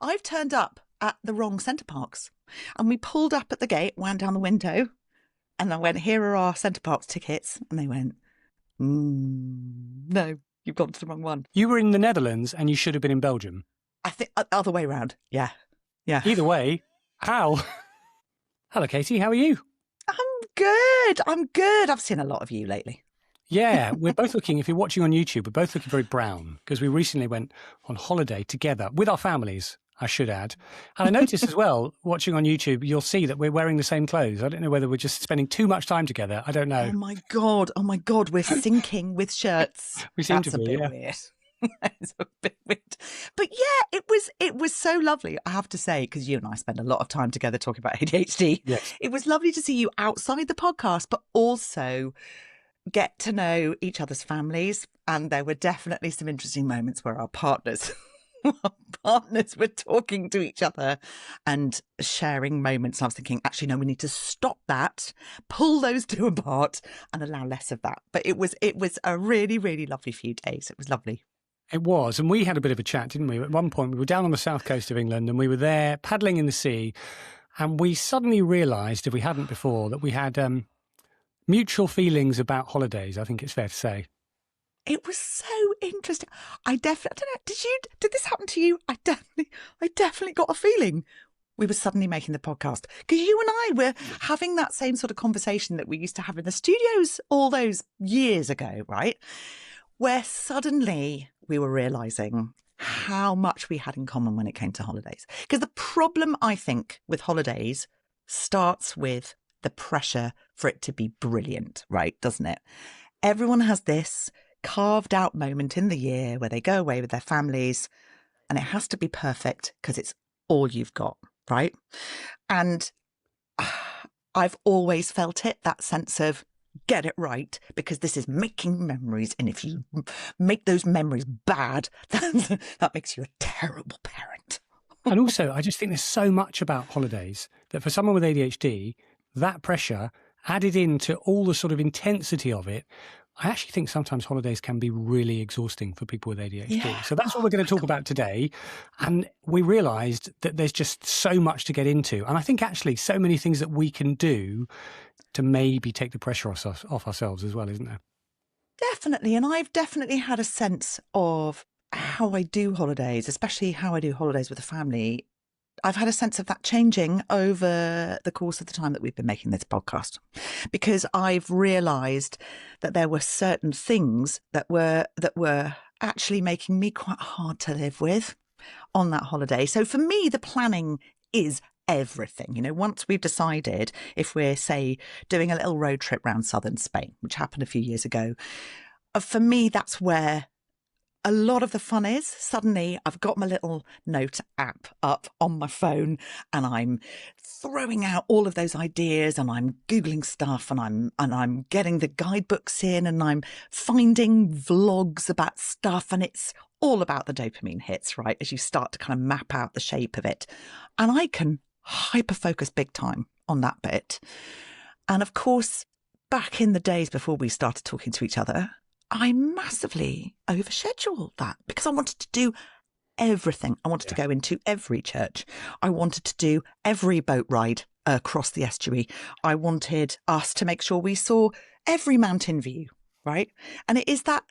I've turned up at the wrong Centre Parks. And we pulled up at the gate, wound down the window, and I went, here are our Centre Parks tickets. And they went, no, you've gone to the wrong one. You were in the Netherlands and you should have been in Belgium. I think other way around. Yeah. Yeah. Either way, how? Hello, Katie. How are you? I'm good. I've seen a lot of you lately. Yeah, we're both looking, if you're watching on YouTube, we're both looking very brown because we recently went on holiday together with our families, I should add. And I noticed as well, watching on YouTube, you'll see that we're wearing the same clothes. I don't know whether we're just spending too much time together. I don't know. Oh my God, we're syncing with shirts. We seem That's to be, a bit weird. It's a bit weird. But yeah, it was so lovely, I have to say, because you and I spend a lot of time together talking about ADHD. Yes. It was lovely to see you outside the podcast, but also get to know each other's families. And there were definitely some interesting moments where our partners were talking to each other and sharing moments. And I was thinking, actually, no, we need to stop that, pull those two apart and allow less of that. But it was a really, really lovely few days. It was lovely. It was. And we had a bit of a chat, didn't we? At one point, we were down on the south coast of England and we were there paddling in the sea. And we suddenly realised, if we hadn't before, that we had mutual feelings about holidays, I think it's fair to say. It was so interesting. I don't know, did this happen to you? I definitely got a feeling we were suddenly making the podcast because you and I were having that same sort of conversation that we used to have in the studios all those years ago, right? Where suddenly we were realising how much we had in common when it came to holidays. Because the problem, I think, with holidays starts with the pressure for it to be brilliant, right? Doesn't it? Everyone has this carved out moment in the year where they go away with their families and it has to be perfect because it's all you've got, right? And I've always felt it, that sense of get it right because this is making memories. And if you make those memories bad, that makes you a terrible parent. And also, I just think there's so much about holidays that for someone with ADHD, that pressure added into all the sort of intensity of it, I actually think sometimes holidays can be really exhausting for people with ADHD. Yeah. So that's what we're going to talk about today. And we realised that there's just so much to get into. And I think actually so many things that we can do to maybe take the pressure off ourselves as well, isn't there? Definitely. And I've definitely had a sense of how I do holidays, especially how I do holidays with a family. I've had a sense of that changing over the course of the time that we've been making this podcast, because I've realised that there were certain things that were actually making me quite hard to live with on that holiday. So for me, the planning is everything. You know, once we've decided if we're, say, doing a little road trip around southern Spain, which happened a few years ago, for me, that's where a lot of the fun is. Suddenly I've got my little note app up on my phone and I'm throwing out all of those ideas and I'm Googling stuff and I'm getting the guidebooks in and I'm finding vlogs about stuff, and it's all about the dopamine hits, right? As you start to kind of map out the shape of it. And I can hyper focus big time on that bit. And of course, back in the days before we started talking to each other, I massively overscheduled that because I wanted to do everything. I wanted to go into every church. I wanted to do every boat ride across the estuary. I wanted us to make sure we saw every mountain view, right? And it is that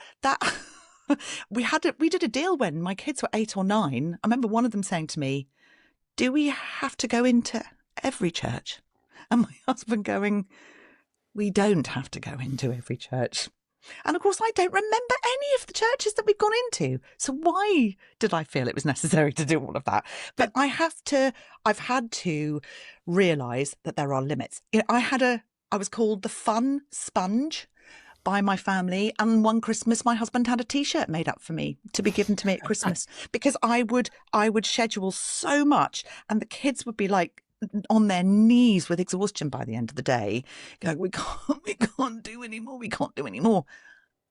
we did a deal when my kids were 8 or 9. I remember one of them saying to me, "Do we have to go into every church?" And my husband going, "We don't have to go into every church." And of course, I don't remember any of the churches that we've gone into. So why did I feel it was necessary to do all of that? But I've had to realise that there are limits. You know, I was called the fun sponge by my family. And one Christmas, my husband had a T-shirt made up for me to be given to me at Christmas because I would schedule so much and the kids would be like, on their knees with exhaustion by the end of the day, going, we can't do anymore.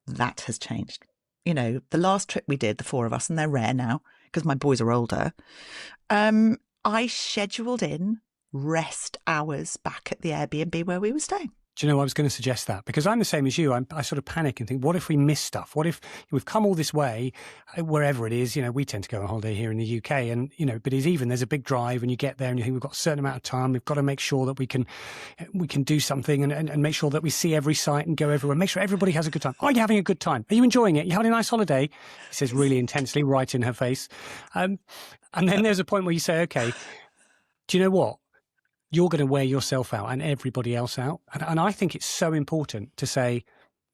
That has changed. You know, the last trip we did, the 4 of us, and they're rare now because my boys are older, I scheduled in rest hours back at the Airbnb where we were staying. Do you know, I was going to suggest that because I'm the same as you. I sort of panic and think, what if we miss stuff? What if we've come all this way, wherever it is? You know, we tend to go on holiday here in the UK, and you know, but there's a big drive, and you get there and you think we've got a certain amount of time. We've got to make sure that we can do something and make sure that we see every site and go everywhere. Make sure everybody has a good time. Are you having a good time? Are you enjoying it? You having a nice holiday? He says really intensely, right in her face. And then there's a point where you say, okay, do you know what? You're going to wear yourself out and everybody else out. And I think it's so important to say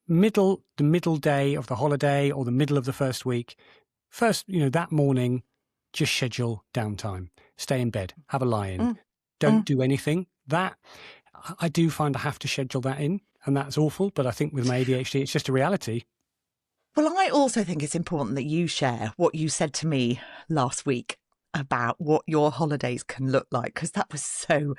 the middle day of the holiday or the middle of the first week, first, you know, that morning, just schedule downtime, stay in bed, have a lie-in, don't do anything. That I do find I have to schedule that in, and that's awful. But I think with my ADHD, it's just a reality. Well, I also think it's important that you share what you said to me last week about what your holidays can look like, because that was so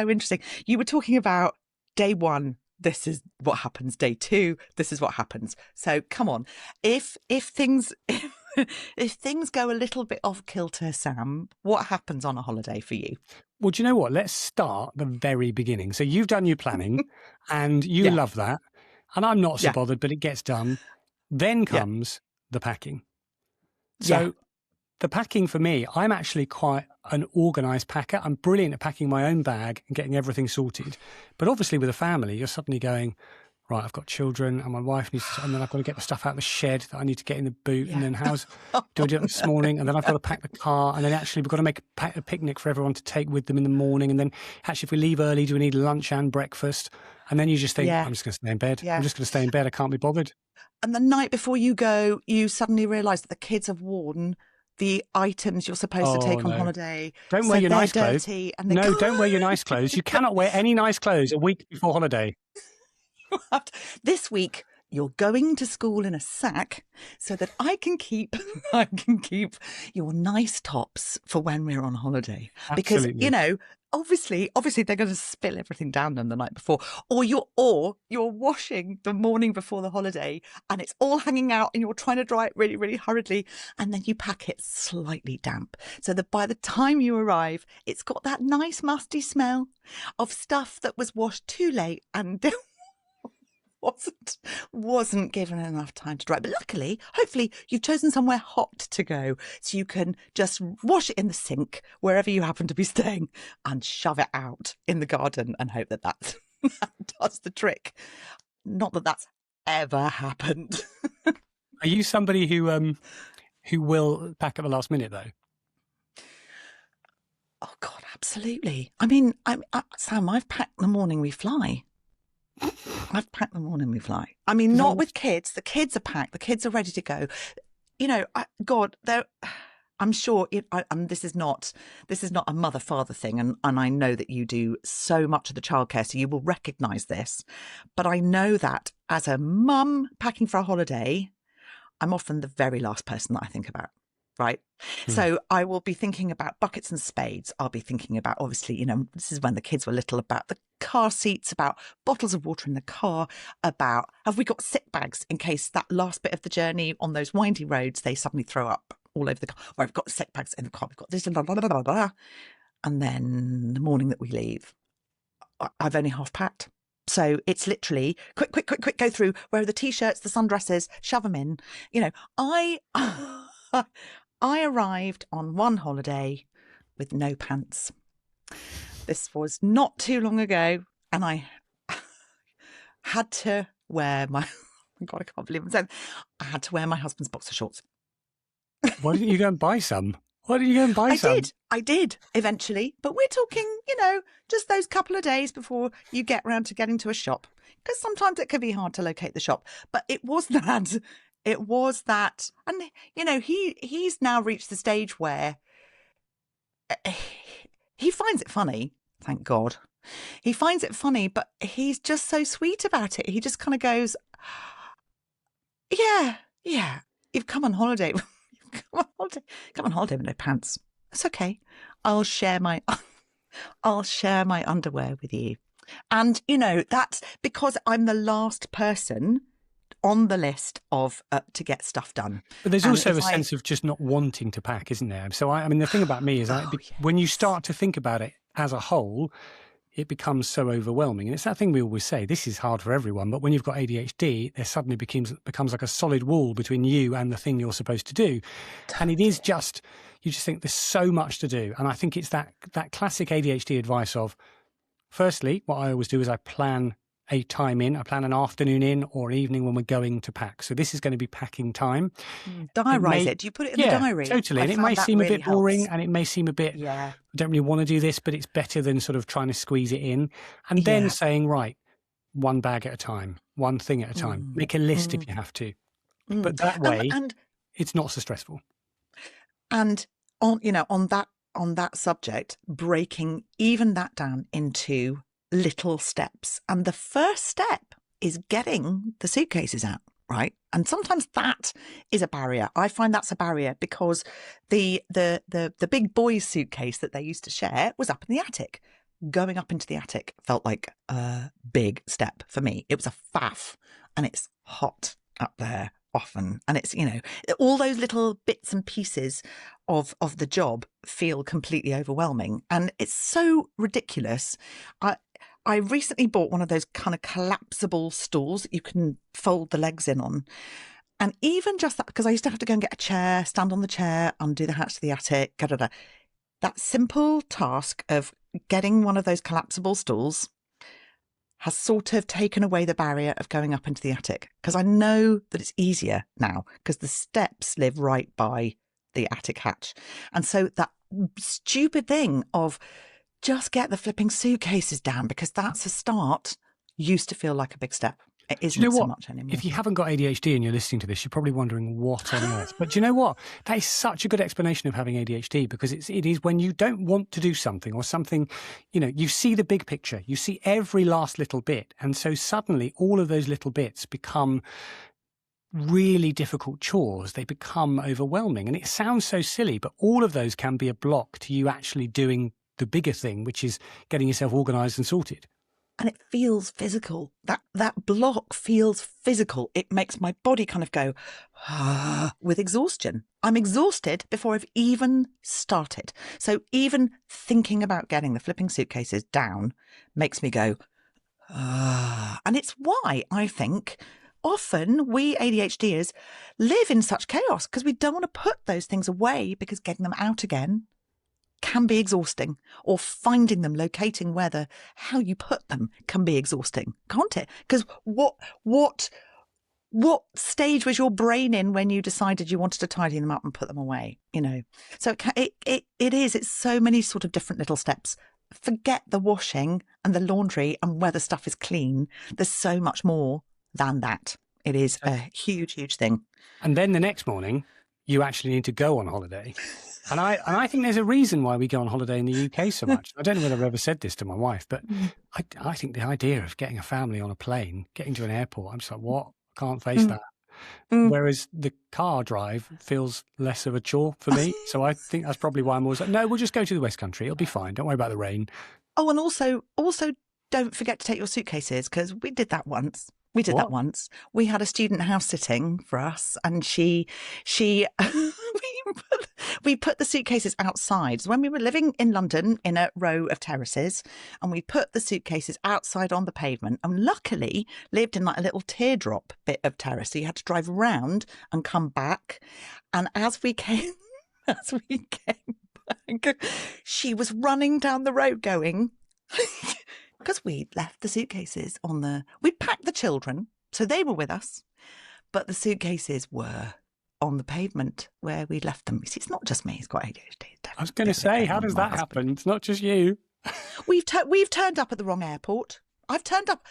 interesting. You were talking about day one, this is what happens. Day two, this is what happens. So come on, if things if things go a little bit off kilter, Sam, what happens on a holiday for you? Well, do you know what? Let's start the very beginning. So you've done your planning, and you love that, and I'm not so bothered, but it gets done. Then comes the packing. So. The packing for me, I'm actually quite an organised packer. I'm brilliant at packing my own bag and getting everything sorted. But obviously with a family, you're suddenly going, right, I've got children and my wife needs to, and then I've got to get the stuff out of the shed that I need to get in the boot. And then do I do it this morning? And then I've got to pack the car. And then actually we've got to make a picnic for everyone to take with them in the morning. And then actually if we leave early, do we need lunch and breakfast? And then you just think, I'm just going to stay in bed. I'm just going to stay in bed. I can't be bothered. And the night before you go, you suddenly realise that the kids have worn the items you're supposed to take on holiday. Don't wear your nice clothes. No, don't wear your nice clothes. You cannot wear any nice clothes a week before holiday. This week, you're going to school in a sack so that I can keep your nice tops for when we're on holiday. Absolutely. Because, you know, obviously they're going to spill everything down them the night before, or you're washing the morning before the holiday and it's all hanging out and you're trying to dry it really, really hurriedly, and then you pack it slightly damp so that by the time you arrive, it's got that nice musty smell of stuff that was washed too late and wasn't given enough time to dry. But luckily, hopefully, you've chosen somewhere hot to go so you can just wash it in the sink wherever you happen to be staying and shove it out in the garden and hope that that does the trick. Not that that's ever happened. Are you somebody who will pack at the last minute though? Oh God, absolutely. I mean, Sam, I've packed the morning we fly. I've packed the morning we fly. I mean, not with kids. The kids are packed. The kids are ready to go. You know, I'm sure this is not a mother-father thing, and I know that you do so much of the childcare, so you will recognise this. But I know that as a mum packing for a holiday, I'm often the very last person that I think about. Right. So I will be thinking about buckets and spades. I'll be thinking about, obviously, you know, this is when the kids were little, about the car seats, about bottles of water in the car, about have we got sick bags in case that last bit of the journey on those windy roads, they suddenly throw up all over the car, or I've got sick bags in the car, we've got this, blah, blah, blah, blah, blah. And then the morning that we leave, I've only half packed. So it's literally quick, go through. Where are the T-shirts, the sundresses, shove them in. You know, I arrived on one holiday with no pants. This was not too long ago, and I had to wear my, oh God, I can't believe I'm saying, I had to wear my husband's boxer shorts. Why didn't you go and buy some? I did eventually, but we're talking, you know, just those couple of days before you get round to getting to a shop, because sometimes it can be hard to locate the shop. But it was that, and you know, he's now reached the stage where he finds it funny. Thank God, he finds it funny, but he's just so sweet about it. He just kind of goes, "Yeah, you've come on holiday." Come on holiday with no pants. It's okay. I'll share my underwear with you. And, you know, that's because I'm the last person on the list of to get stuff done. But there's also a sense of just not wanting to pack, isn't there? So, I mean, the thing about me is when you start to think about it as a whole, it becomes so overwhelming. And it's that thing we always say, this is hard for everyone, but when you've got ADHD, there suddenly becomes like a solid wall between you and the thing you're supposed to do. And it is just, you just think there's so much to do. And I think it's that classic ADHD advice of, firstly, what I always do is I plan a time in, I plan an afternoon in or an evening when we're going to pack. So this is going to be packing time. Diarise it. Do you put it in the diary? Totally. And it may seem a bit boring and it may seem a bit, I don't really want to do this, but it's better than sort of trying to squeeze it in. And then saying, right, one bag at a time, one thing at a time. Make a list if you have to. But that way, it's not so stressful. And on that subject, breaking even that down into little steps. And the first step is getting the suitcases out, right? And sometimes that is a barrier. I find that's a barrier because the big boys' suitcase that they used to share was up in the attic. Going up into the attic felt like a big step for me. It was a faff, and it's hot up there often. And it's, all those little bits and pieces of the job feel completely overwhelming. And it's so ridiculous. I recently bought one of those kind of collapsible stools that you can fold the legs in on. And even just that, because I used to have to go and get a chair, stand on the chair, undo the hatch to the attic, that simple task of getting one of those collapsible stools has sort of taken away the barrier of going up into the attic. Because I know that it's easier now because the steps live right by the attic hatch. And so that stupid thing of just get the flipping suitcases down, because that's a start, used to feel like a big step. It isn't so much anymore. If you haven't got ADHD and you're listening to this, you're probably wondering what on earth. But do you know what? That is such a good explanation of having ADHD, because it is when you don't want to do something or something, you see the big picture, you see every last little bit. And so suddenly all of those little bits become really difficult chores. They become overwhelming. And it sounds so silly, but all of those can be a block to you actually doing the bigger thing, which is getting yourself organised and sorted. And it feels physical. That block feels physical. It makes my body kind of go with exhaustion. I'm exhausted before I've even started. So even thinking about getting the flipping suitcases down makes me go, and it's why I think often we ADHDers live in such chaos, because we don't want to put those things away, because getting them out again can be exhausting, or finding them, locating how you put them can be exhausting, can't it? Because what stage was your brain in when you decided you wanted to tidy them up and put them away? So it's so many sort of different little steps. Forget the washing and the laundry and whether stuff is clean. There's so much more than that. It is a huge, huge thing. And then the next morning, you actually need to go on holiday. And I think there's a reason why we go on holiday in the UK so much. I don't know whether I've ever said this to my wife, but I think the idea of getting a family on a plane, getting to an airport, I'm just like, what? I can't face that. Whereas the car drive feels less of a chore for me. So I think that's probably why I'm always like, no, we'll just go to the West Country. It'll be fine. Don't worry about the rain. Oh, and also don't forget to take your suitcases, because we did that once. That once. We had a student house sitting for us, and we put the suitcases outside. So when we were living in London in a row of terraces, and we put the suitcases outside on the pavement, and luckily lived in like a little teardrop bit of terrace. So you had to drive around and come back. And as we came back, she was running down the road going, because we'd left the suitcases we'd packed the children, so they were with us, but the suitcases were on the pavement where we left them. You see, it's not just me, he's got ADHD. I was going to say, how does that happen? It's not just you. We've turned up at the wrong airport. I've turned up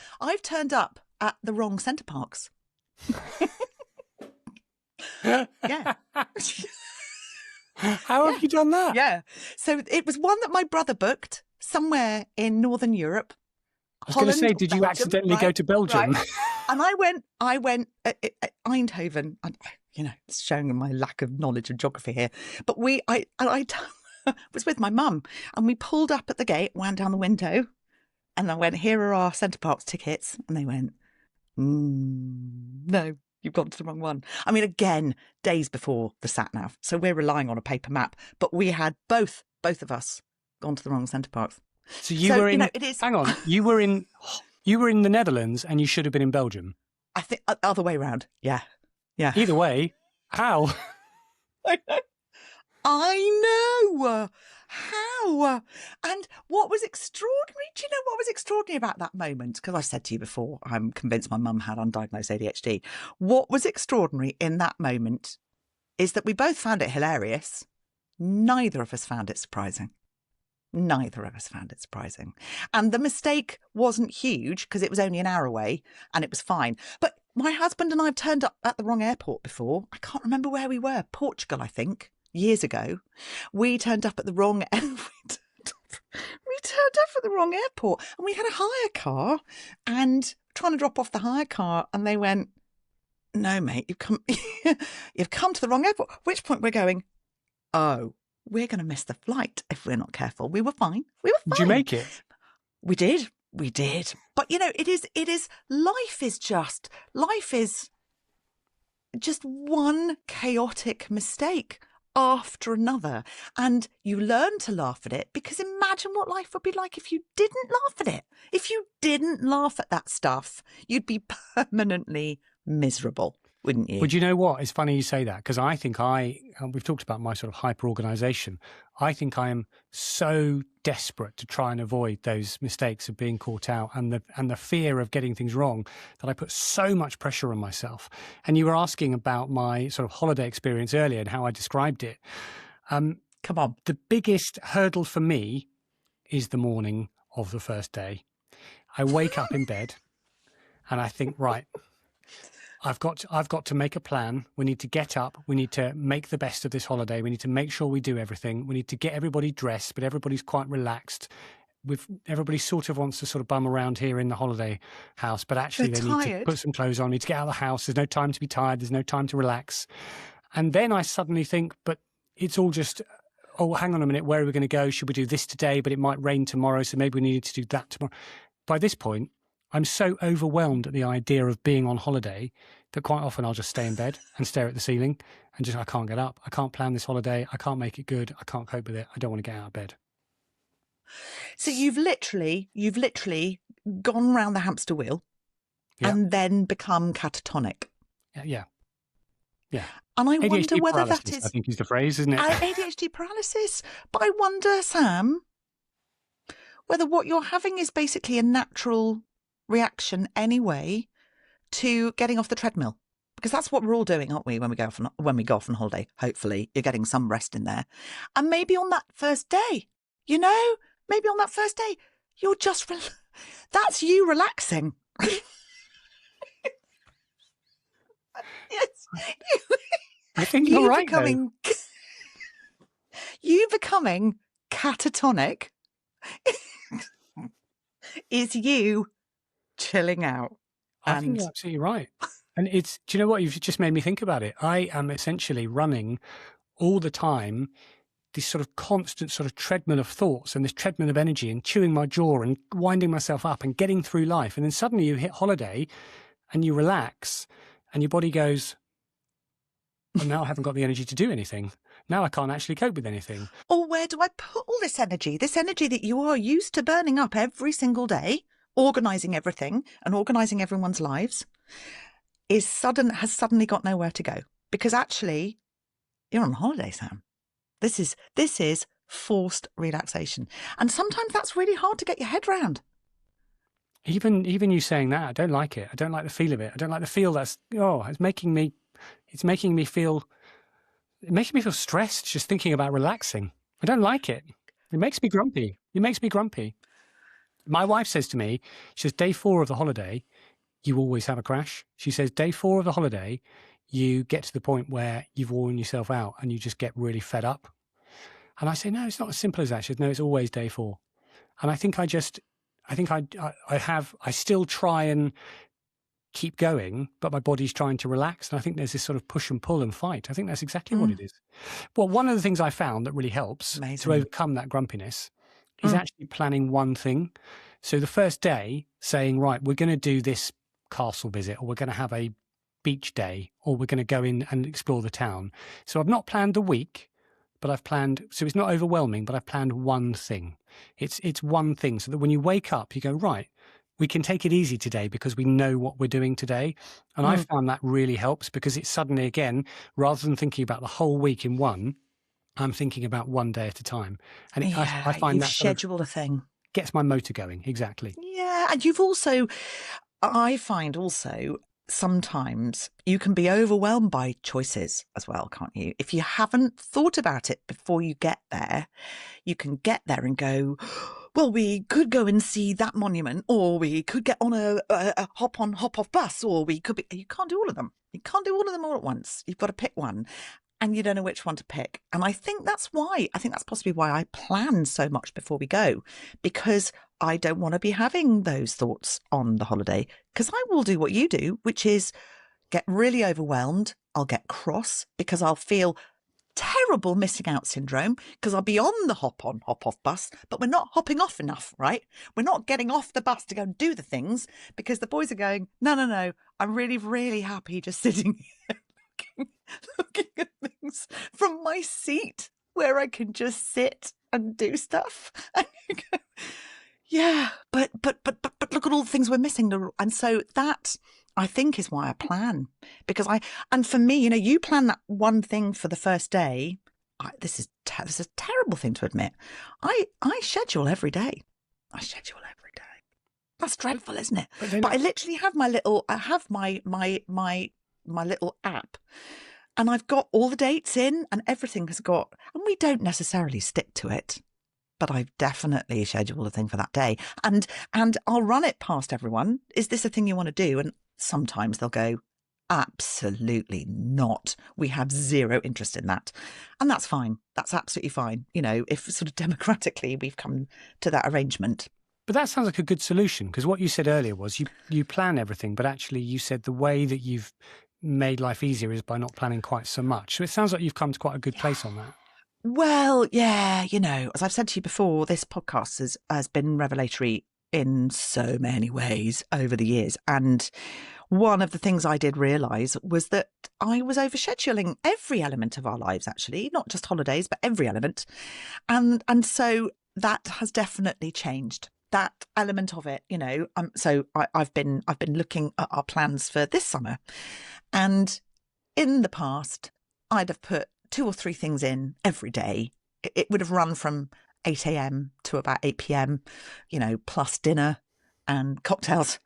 at the wrong Centre Parks. Yeah. How have you done that? Yeah. So it was one that my brother booked somewhere in Northern Europe. I was going to say, did you accidentally go to Belgium? Right. And I went at Eindhoven. It's showing my lack of knowledge of geography here. But I was with my mum, and we pulled up at the gate, wound down the window, and I went, here are our Centre Parks tickets. And they went, no, you've gone to the wrong one. I mean, again, days before the sat-nav. So we're relying on a paper map. But we had both of us gone to the wrong Centre Parks. So you So, were in, it is, hang on, you were in the Netherlands and you should have been in Belgium. I think, other way around. Yeah. Yeah. Either way, how? I know. I know. How? And what was extraordinary? Do you know what was extraordinary about that moment? Because I said to you before, I'm convinced my mum had undiagnosed ADHD. What was extraordinary in that moment is that we both found it hilarious. Neither of us found it surprising. Neither of us found it surprising. And the mistake wasn't huge because it was only an hour away and it was fine. But my husband and I have turned up at the wrong airport before. I can't remember where we were. Portugal, I think, years ago. We turned up at the wrong airport and we had a hire car and trying to drop off the hire car and they went, "No, mate, you've come to the wrong airport." At which point we're going, "Oh, we're going to miss the flight if we're not careful." We were fine. Did you make it? We did. But it is life is just one chaotic mistake after another. And you learn to laugh at it because imagine what life would be like if you didn't laugh at it. If you didn't laugh at that stuff, you'd be permanently miserable, wouldn't you? But you know what? It's funny you say that because I think we've talked about my sort of hyper-organisation. I think I am so desperate to try and avoid those mistakes of being caught out and the fear of getting things wrong that I put so much pressure on myself. And you were asking about my sort of holiday experience earlier and how I described it. Come on. The biggest hurdle for me is the morning of the first day. I wake up in bed and I think, right, I've got to make a plan. We need to get up. We need to make the best of this holiday. We need to make sure we do everything. We need to get everybody dressed, but everybody's quite relaxed. Everybody sort of wants to sort of bum around here in the holiday house, but actually they need to put some clothes on, need to get out of the house. There's no time to be tired. There's no time to relax. And then I suddenly think, but it's all just, oh, hang on a minute. Where are we going to go? Should we do this today? But it might rain tomorrow. So maybe we needed to do that tomorrow. By this point, I'm so overwhelmed at the idea of being on holiday that quite often I'll just stay in bed and stare at the ceiling and I can't get up. I can't plan this holiday. I can't make it good. I can't cope with it. I don't want to get out of bed. So you've literally gone round the hamster wheel and then become catatonic. Yeah. And I ADHD wonder whether that is, I think is the phrase, isn't it? ADHD paralysis. But I wonder, Sam, whether what you're having is basically a natural reaction anyway to getting off the treadmill, because that's what we're all doing, aren't we, when we go off on holiday. Hopefully you're getting some rest in there, and maybe on that first day, you're just that's you relaxing. Yes, I think you're right. You becoming catatonic is you chilling out. I think you're absolutely right. And do you know what? You've just made me think about it. I am essentially running all the time this sort of constant sort of treadmill of thoughts and this treadmill of energy and chewing my jaw and winding myself up and getting through life. And then suddenly you hit holiday and you relax and your body goes, well, now I haven't got the energy to do anything. Now I can't actually cope with anything. Or where do I put all this energy? This energy that you are used to burning up every single day, organising everything and organising everyone's lives, has suddenly got nowhere to go. Because actually, you're on holiday, Sam. This is forced relaxation. And sometimes that's really hard to get your head round. Even you saying that, I don't like it. I don't like the feel of it. I don't like the feel it's making me feel stressed just thinking about relaxing. I don't like it. It makes me grumpy. My wife says to me, she says, day 4 of the holiday, you always have a crash. She says, day 4 of the holiday, you get to the point where you've worn yourself out and you just get really fed up. And I say, no, it's not as simple as that. She says, no, it's always day 4. And I think I still try and keep going, but my body's trying to relax. And I think there's this sort of push and pull and fight. I think that's exactly what it is. Well, one of the things I found that really helps to overcome that grumpiness is actually planning one thing. So the first day saying, right, we're going to do this castle visit, or we're going to have a beach day, or we're going to go in and explore the town. So I've not planned the week, but I've planned, so it's not overwhelming, but I've planned one thing. It's one thing, so that when you wake up, you go, right, we can take it easy today because we know what we're doing today. And I found that really helps, because it's suddenly, again, rather than thinking about the whole week in one, I'm thinking about one day at a time. And I Yeah, find you've that sort of scheduled a thing. gets my motor going. Exactly. Yeah, and you've also, I find also, sometimes you can be overwhelmed by choices as well, can't you? If you haven't thought about it before you get there, you can get there and go, well, we could go and see that monument, or we could get on a hop on, hop off bus, or we could be, you can't do all of them. You can't do all of them all at once. You've got to pick one. And you don't know which one to pick. And I think that's possibly why I plan so much before we go, because I don't want to be having those thoughts on the holiday, because I will do what you do, which is get really overwhelmed. I'll get cross because I'll feel terrible missing out syndrome, because I'll be on the hop on, hop off bus, but we're not hopping off enough, right? We're not getting off the bus to go and do the things, because the boys are going, no, I'm really, really happy just sitting here looking at things from my seat where I can just sit and do stuff. And you go, yeah, but look at all the things we're missing. And so that, I think, is why I plan, because and for me, you plan that one thing for the first day. This is a terrible thing to admit. I schedule every day. I schedule every day. That's dreadful, isn't it? But I literally have my little app, and I've got all the dates in, and everything has got, and we don't necessarily stick to it, but I've definitely scheduled a thing for that day, and I'll run it past everyone. Is this a thing you want to do? And sometimes they'll go, absolutely not. We have zero interest in that. And that's fine. That's absolutely fine. If sort of democratically we've come to that arrangement. But that sounds like a good solution, because what you said earlier was you plan everything, but actually you said the way that you've made life easier is by not planning quite so much. So it sounds like you've come to quite a good place on that. Well, yeah, as I've said to you before, this podcast has been revelatory in so many ways over the years. And one of the things I did realise was that I was overscheduling every element of our lives, actually, not just holidays, but every element. And so that has definitely changed. That element of it, so I've been looking at our plans for this summer, and in the past I'd have put 2 or 3 things in every day. It would have run from 8 a.m. to about 8 p.m, plus dinner and cocktails,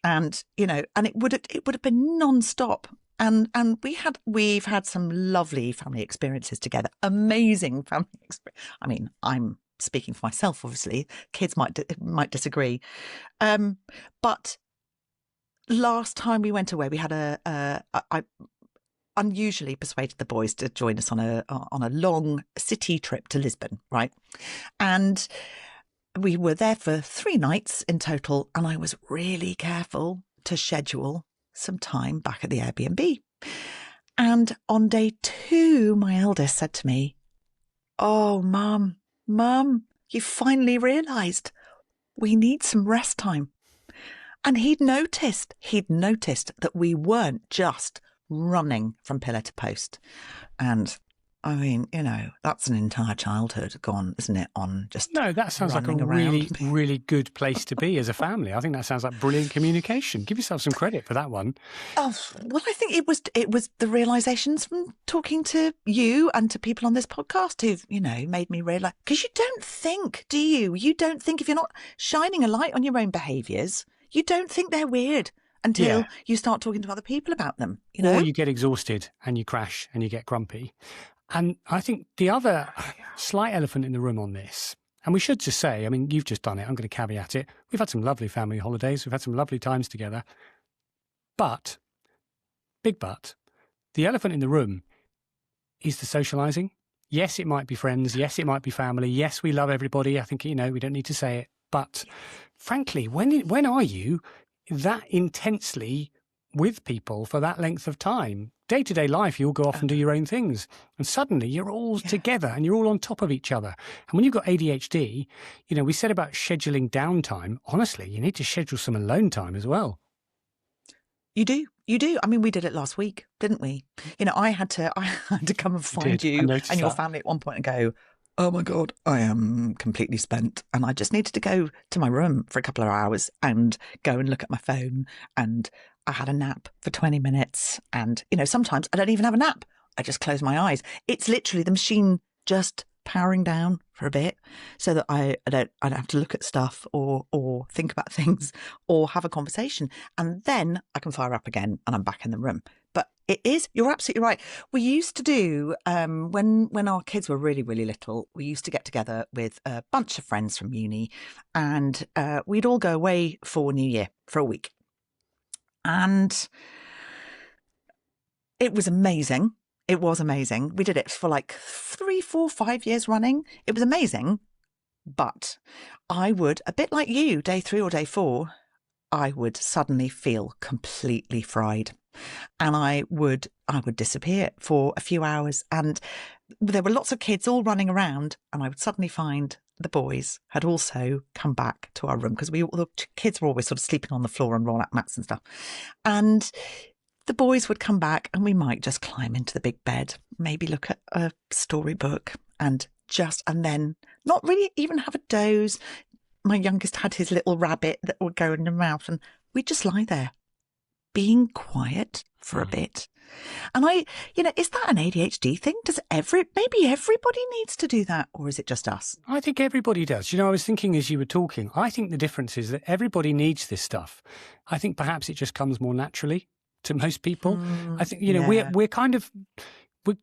and and it would have been non-stop. And we've had some lovely family experiences together, amazing family experience. I mean, I'm speaking for myself, obviously. Kids might disagree, but last time we went away, we had I unusually persuaded the boys to join us on a long city trip to Lisbon, right? And we were there for 3 nights in total, and I was really careful to schedule some time back at the Airbnb. And on day 2, my eldest said to me, "Oh, Mum, you finally realised we need some rest time." And he'd noticed that we weren't just running from pillar to post. And I mean, that's an entire childhood gone, isn't it? On just no, that sounds like a really, really good place to be as a family. I think that sounds like brilliant communication. Give yourself some credit for that one. Oh, well, I think it was the realizations from talking to you and to people on this podcast who've, made me realise. Because you don't think, do you? You don't think, if you're not shining a light on your own behaviours, you don't think they're weird until you start talking to other people about them. Or you get exhausted and you crash and you get grumpy. And I think the other slight elephant in the room on this, and we should just say, I mean, you've just done it, I'm going to caveat it. We've had some lovely family holidays. We've had some lovely times together. But, big but, the elephant in the room is the socialising. Yes, it might be friends. Yes, it might be family. Yes, we love everybody. I think, we don't need to say it. But frankly, when are you that intensely with people for that length of time? Day-to-day life, you'll go off and do your own things. And suddenly you're all together and you're all on top of each other. And when you've got ADHD, we said about scheduling downtime. Honestly, you need to schedule some alone time as well. You do. I mean, we did it last week, didn't we? I had to come and find you and your family at one point and go, oh my God, I am completely spent. And I just needed to go to my room for a couple of hours and go and look at my phone. And I had a nap for 20 minutes. And, sometimes I don't even have a nap. I just close my eyes. It's literally the machine just powering down for a bit so that I don't have to look at stuff or think about things or have a conversation. And then I can fire up again and I'm back in the room. But you're absolutely right. We used to do, when our kids were really, really little, we used to get together with a bunch of friends from uni and we'd all go away for New Year for a week. And it was amazing. It was amazing. We did it for like 3, 4, 5 years running. It was amazing. But I would, a bit like you, day 3 or day 4, I would suddenly feel completely fried. And I would disappear for a few hours. And there were lots of kids all running around. And I would suddenly find the boys had also come back to our room because the kids were always sort of sleeping on the floor and roll-out mats and stuff. And the boys would come back and we might just climb into the big bed, maybe look at a storybook and then not really even have a doze. My youngest had his little rabbit that would go in the mouth and we'd just lie there being quiet for a bit. And is that an ADHD thing? Maybe everybody needs to do that, or is it just us? I think everybody does. I was thinking as you were talking, I think the difference is that everybody needs this stuff. I think perhaps it just comes more naturally to most people. I think, we're kind of,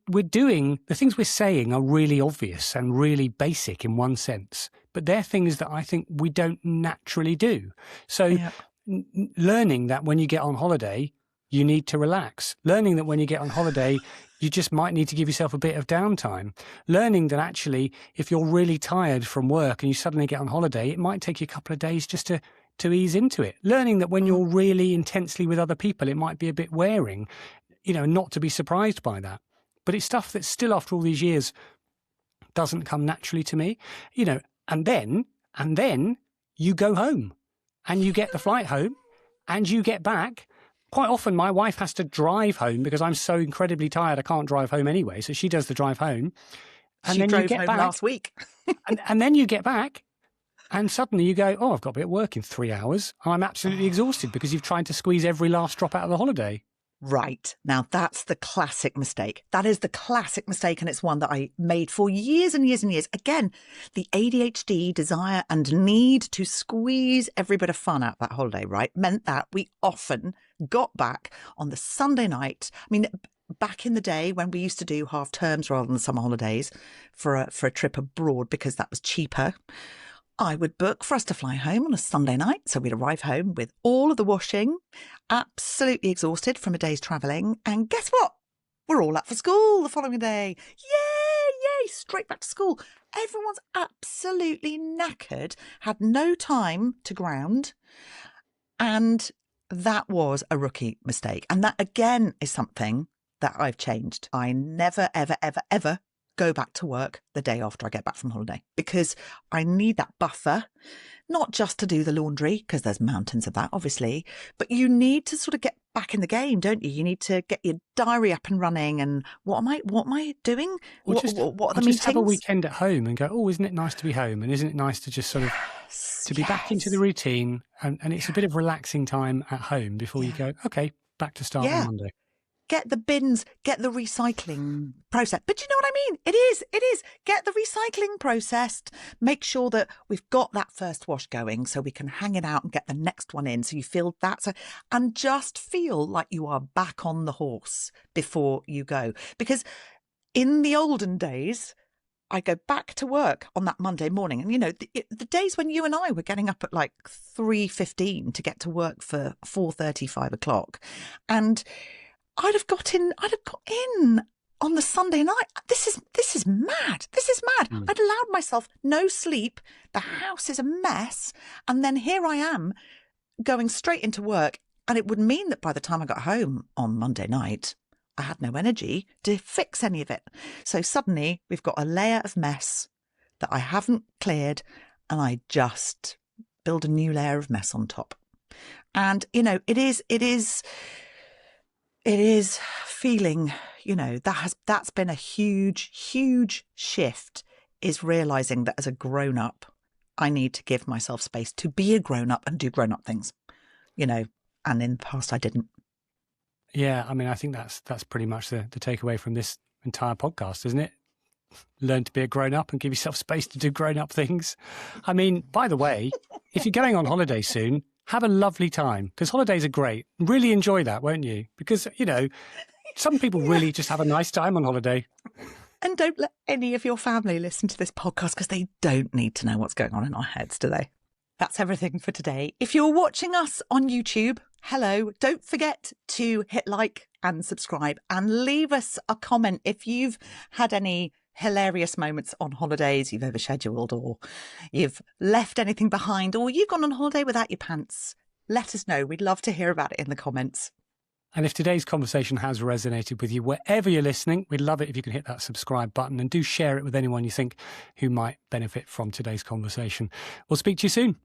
we're doing, the things we're saying are really obvious and really basic in one sense, but they're things that I think we don't naturally do. So learning that when you get on holiday, you need to relax. Learning that when you get on holiday, you just might need to give yourself a bit of downtime. Learning that actually, if you're really tired from work and you suddenly get on holiday, it might take you a couple of days just to ease into it. Learning that when you're really intensely with other people, it might be a bit wearing, not to be surprised by that. But it's stuff that still, after all these years, doesn't come naturally to me, and then you go home and you get the flight home and you get back. Quite often my wife has to drive home because I'm so incredibly tired. I can't drive home anyway. So she does the drive home. And she then drove you get home back last week. and then you get back and suddenly you go, oh, I've got to be at work in 3 hours. And I'm absolutely exhausted because you've tried to squeeze every last drop out of the holiday. Right. Now, that's the classic mistake. That is the classic mistake. And it's one that I made for years and years and years. Again, the ADHD desire and need to squeeze every bit of fun out of that holiday, right, meant that we often got back on the Sunday night. I mean, back in the day when we used to do half terms rather than summer holidays for a trip abroad because that was cheaper, I would book for us to fly home on a Sunday night. So we'd arrive home with all of the washing, absolutely exhausted from a day's travelling. And guess what? We're all up for school the following day. Yay, straight back to school. Everyone's absolutely knackered, had no time to ground. And that was a rookie mistake. And that, again, is something that I've changed. I never, ever, ever, ever go back to work the day after I get back from holiday because I need that buffer, not just to do the laundry, because there's mountains of that, obviously, but you need to sort of get back in the game, don't you? You need to get your diary up and running. And what am I doing? Or what are the just meetings? have a weekend at home and go, oh, isn't it nice to be home? And isn't it nice to just sort of to be back into the routine? And it's a bit of relaxing time at home before you go, okay, back to start on Monday. Get the bins, get the recycling process. But you know what I mean? It is. Get the recycling processed. Make sure that we've got that first wash going so we can hang it out and get the next one in. So you feel and just feel like you are back on the horse before you go. Because in the olden days, I go back to work on that Monday morning. And, the days when you and I were getting up at like 3:15 to get to work for 4:30, 5 o'clock. And I'd have got in on the Sunday night. This is mad. This is mad. I'd allowed myself no sleep. The house is a mess. And then here I am going straight into work. And it would mean that by the time I got home on Monday night, I had no energy to fix any of it. So suddenly we've got a layer of mess that I haven't cleared. And I just build a new layer of mess on top. And, it is feeling, that's been a huge, huge shift is realizing that as a grown up, I need to give myself space to be a grown up and do grown up things, you know, and in the past I didn't. Yeah, I mean, I think that's pretty much the takeaway from this entire podcast, isn't it? Learn to be a grown up and give yourself space to do grown up things. I mean, by the way, if you're going on holiday soon, have a lovely time, because holidays are great. Really enjoy that, won't you? Because, you know, some people really just have a nice time on holiday. And don't let any of your family listen to this podcast, because they don't need to know what's going on in our heads, do they? That's everything for today. If you're watching us on YouTube, hello, don't forget to hit like and subscribe and leave us a comment if you've had any hilarious moments on holidays you've overscheduled, or you've left anything behind, or you've gone on holiday without your pants. Let us know. We'd love to hear about it in the comments. And if today's conversation has resonated with you, wherever you're listening, we'd love it if you can hit that subscribe button, and do share it with anyone you think who might benefit from today's conversation. We'll speak to you soon.